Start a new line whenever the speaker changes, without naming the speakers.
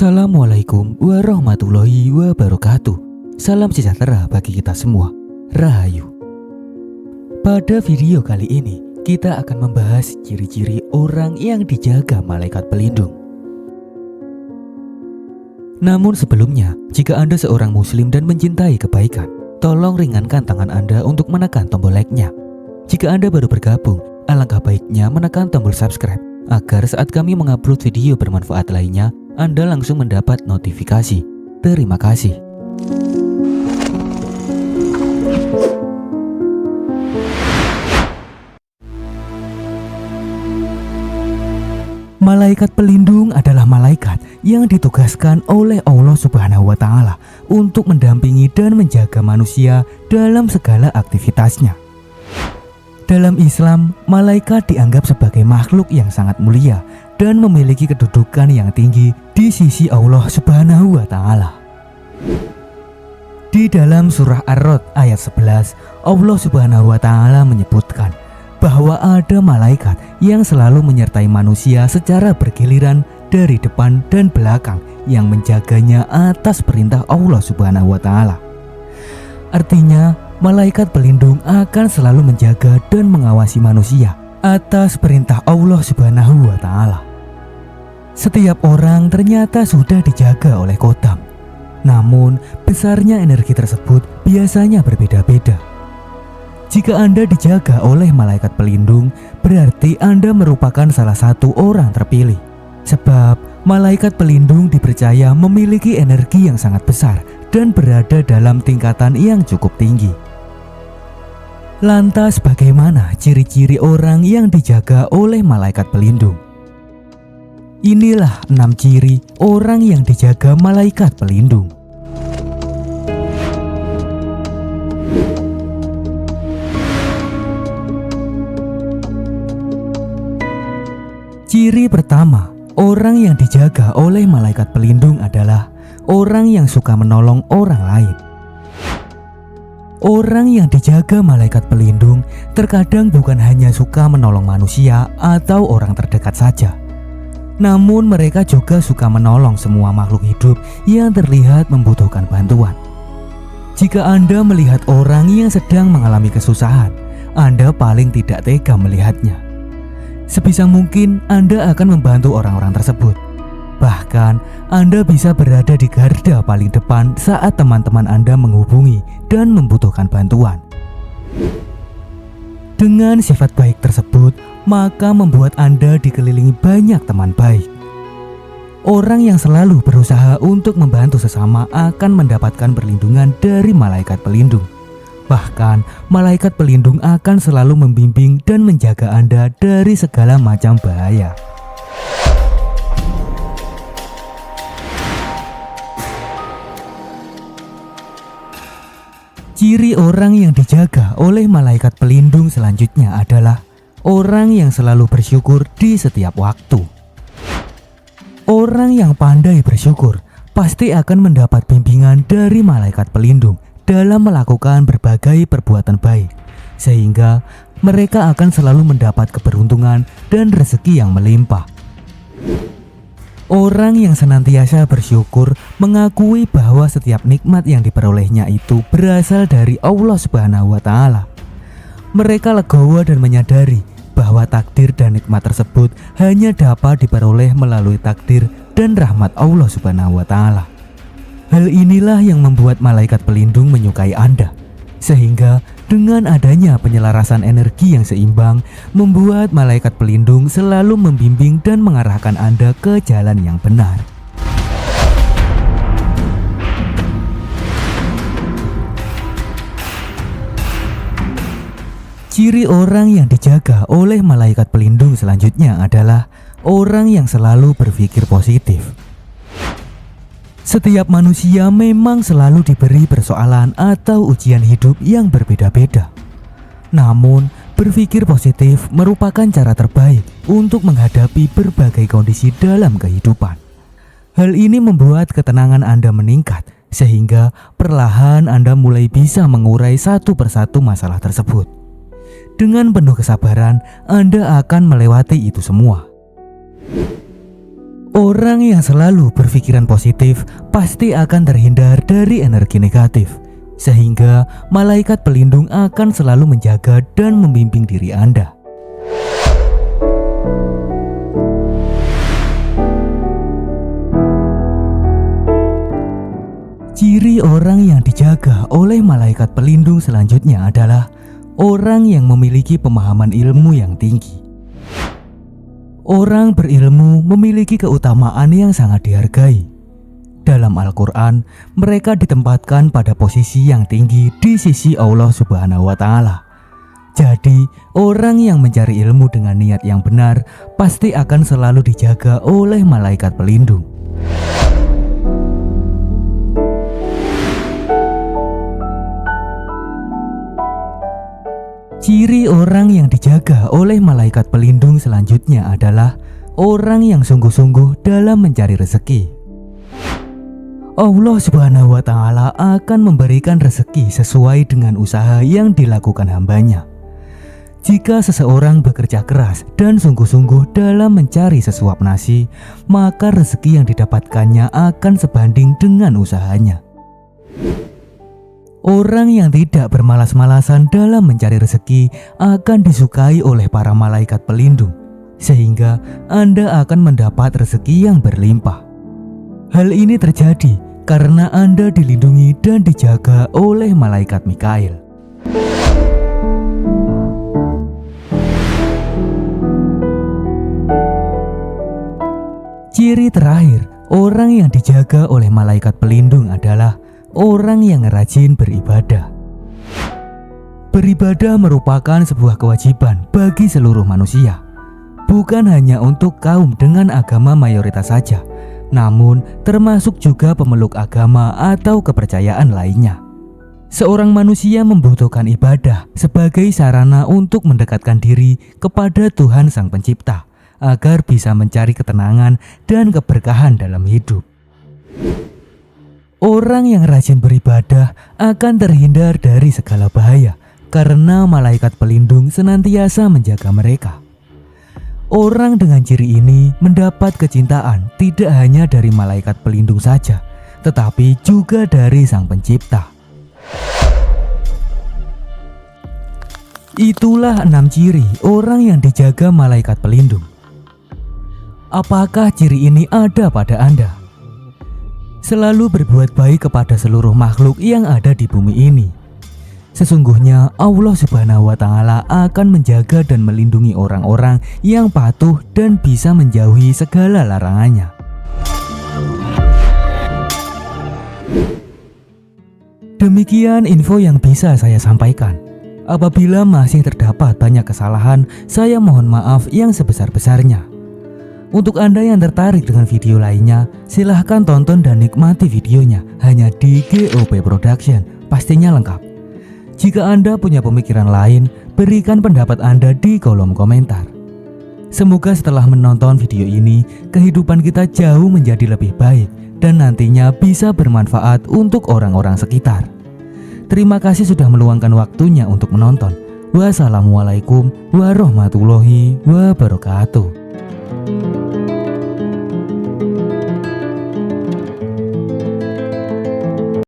Assalamualaikum warahmatullahi wabarakatuh. Salam sejahtera bagi kita semua. Rahayu. Pada video kali ini kita akan membahas ciri-ciri orang yang dijaga malaikat pelindung. Namun sebelumnya, jika Anda seorang muslim dan mencintai kebaikan, tolong ringankan tangan Anda untuk menekan tombol like-nya. Jika Anda baru bergabung, alangkah baiknya menekan tombol subscribe agar saat kami mengupload video bermanfaat lainnya, Anda langsung mendapat notifikasi. Terima kasih. Malaikat pelindung adalah malaikat yang ditugaskan oleh Allah Subhanahu wa Ta'ala untuk mendampingi dan menjaga manusia dalam segala aktivitasnya. Dalam Islam, malaikat dianggap sebagai makhluk yang sangat mulia dan memiliki kedudukan yang tinggi di sisi Allah Subhanahu wa Ta'ala. Di dalam surah Ar-Ra'd ayat 11, Allah Subhanahu wa Ta'ala menyebutkan bahwa ada malaikat yang selalu menyertai manusia secara bergiliran dari depan dan belakang yang menjaganya atas perintah Allah Subhanahu wa Ta'ala. Artinya, malaikat pelindung akan selalu menjaga dan mengawasi manusia atas perintah Allah Subhanahu wa Ta'ala. Setiap orang ternyata sudah dijaga oleh Qodam. Namun, besarnya energi tersebut biasanya berbeda-beda. Jika Anda dijaga oleh malaikat pelindung, berarti Anda merupakan salah satu orang terpilih. Sebab, malaikat pelindung dipercaya memiliki energi yang sangat besar dan berada dalam tingkatan yang cukup tinggi. Lantas bagaimana ciri-ciri orang yang dijaga oleh malaikat pelindung? Inilah 6 ciri orang yang dijaga malaikat pelindung. Ciri pertama, orang yang dijaga oleh malaikat pelindung adalah orang yang suka menolong orang lain. Orang yang dijaga malaikat pelindung terkadang bukan hanya suka menolong manusia atau orang terdekat saja. Namun mereka juga suka menolong semua makhluk hidup yang terlihat membutuhkan bantuan. Jika Anda melihat orang yang sedang mengalami kesusahan, Anda paling tidak tega melihatnya. Sebisa mungkin Anda akan membantu orang-orang tersebut. Bahkan, Anda bisa berada di garda paling depan saat teman-teman Anda menghubungi dan membutuhkan bantuan. Dengan sifat baik tersebut, maka membuat Anda dikelilingi banyak teman baik. Orang yang selalu berusaha untuk membantu sesama akan mendapatkan perlindungan dari malaikat pelindung. Bahkan, malaikat pelindung akan selalu membimbing dan menjaga Anda dari segala macam bahaya. Ciri orang yang dijaga oleh malaikat pelindung selanjutnya adalah orang yang selalu bersyukur di setiap waktu. Orang yang pandai bersyukur pasti akan mendapat bimbingan dari malaikat pelindung dalam melakukan berbagai perbuatan baik, sehingga mereka akan selalu mendapat keberuntungan dan rezeki yang melimpah. Orang yang senantiasa bersyukur mengakui bahwa setiap nikmat yang diperolehnya itu berasal dari Allah Subhanahu wa Ta'ala. Mereka legowo dan menyadari bahwa takdir dan nikmat tersebut hanya dapat diperoleh melalui takdir dan rahmat Allah Subhanahu wa Ta'ala. Hal inilah yang membuat malaikat pelindung menyukai Anda, sehingga dengan adanya penyelarasan energi yang seimbang, membuat malaikat pelindung selalu membimbing dan mengarahkan Anda ke jalan yang benar. Ciri orang yang dijaga oleh malaikat pelindung selanjutnya adalah orang yang selalu berpikir positif. Setiap manusia memang selalu diberi persoalan atau ujian hidup yang berbeda-beda. Namun, berpikir positif merupakan cara terbaik untuk menghadapi berbagai kondisi dalam kehidupan. Hal ini membuat ketenangan Anda meningkat, sehingga perlahan Anda mulai bisa mengurai satu persatu masalah tersebut. Dengan penuh kesabaran, Anda akan melewati itu semua. Orang yang selalu berpikiran positif pasti akan terhindar dari energi negatif, sehingga malaikat pelindung akan selalu menjaga dan membimbing diri Anda. Ciri orang yang dijaga oleh malaikat pelindung selanjutnya adalah orang yang memiliki pemahaman ilmu yang tinggi. Orang berilmu memiliki keutamaan yang sangat dihargai. Dalam Al-Quran, mereka ditempatkan pada posisi yang tinggi di sisi Allah Subhanahu wa Ta'ala. Jadi, orang yang mencari ilmu dengan niat yang benar pasti akan selalu dijaga oleh malaikat pelindung. Ciri orang yang dijaga oleh malaikat pelindung selanjutnya adalah orang yang sungguh-sungguh dalam mencari rezeki. Allah Subhanahu wa Ta'ala akan memberikan rezeki sesuai dengan usaha yang dilakukan hambanya. Jika seseorang bekerja keras dan sungguh-sungguh dalam mencari sesuap nasi, maka rezeki yang didapatkannya akan sebanding dengan usahanya. Orang yang tidak bermalas-malasan dalam mencari rezeki akan disukai oleh para malaikat pelindung, sehingga Anda akan mendapat rezeki yang berlimpah. Hal ini terjadi karena Anda dilindungi dan dijaga oleh malaikat Mikail. Ciri terakhir orang yang dijaga oleh malaikat pelindung adalah orang yang rajin beribadah. Beribadah merupakan sebuah kewajiban bagi seluruh manusia, bukan hanya untuk kaum dengan agama mayoritas saja, namun termasuk juga pemeluk agama atau kepercayaan lainnya. Seorang manusia membutuhkan ibadah sebagai sarana untuk mendekatkan diri kepada Tuhan Sang Pencipta, agar bisa mencari ketenangan dan keberkahan dalam hidup. Orang yang rajin beribadah akan terhindar dari segala bahaya karena malaikat pelindung senantiasa menjaga mereka. Orang dengan ciri ini mendapat kecintaan tidak hanya dari malaikat pelindung saja, tetapi juga dari Sang Pencipta. Itulah 6 ciri orang yang dijaga malaikat pelindung. Apakah ciri ini ada pada Anda? Selalu berbuat baik kepada seluruh makhluk yang ada di bumi ini. Sesungguhnya Allah Subhanahu wa Ta'ala akan menjaga dan melindungi orang-orang yang patuh dan bisa menjauhi segala larangannya. Demikian info yang bisa saya sampaikan. Apabila masih terdapat banyak kesalahan, saya mohon maaf yang sebesar-besarnya. Untuk Anda yang tertarik dengan video lainnya, silahkan tonton dan nikmati videonya hanya di GOP Production, pastinya lengkap. Jika Anda punya pemikiran lain, berikan pendapat Anda di kolom komentar. Semoga setelah menonton video ini, kehidupan kita jauh menjadi lebih baik dan nantinya bisa bermanfaat untuk orang-orang sekitar. Terima kasih sudah meluangkan waktunya untuk menonton. Wassalamualaikum warahmatullahi wabarakatuh.